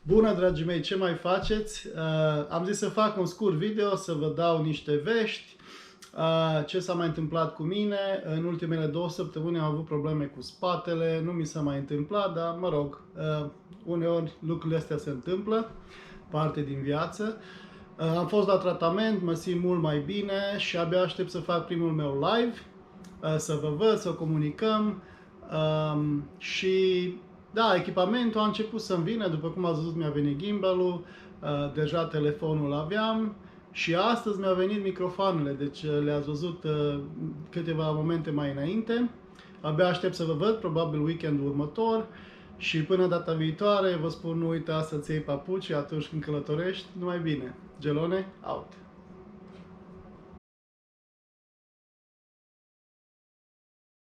Bună, dragii mei, ce mai faceți? Am zis să fac un scurt video, să vă dau niște vești. Ce s-a mai întâmplat cu mine? În ultimele 2 săptămâni am avut probleme cu spatele, nu mi s-a mai întâmplat, dar mă rog, uneori lucrurile astea se întâmplă, parte din viață. Am fost la tratament, mă simt mult mai bine și abia aștept să fac primul meu live, să vă văd, să comunicăm și da, echipamentul a început să-mi vină, după cum ați văzut mi-a venit gimbalul, deja telefonul aveam și astăzi mi-a venit microfoanele, deci le-ați văzut câteva momente mai înainte. Abia aștept să vă văd, probabil weekendul următor și până data viitoare vă spun nu uita să-ți iei papuci atunci când călătorești, numai bine. Gelone, out!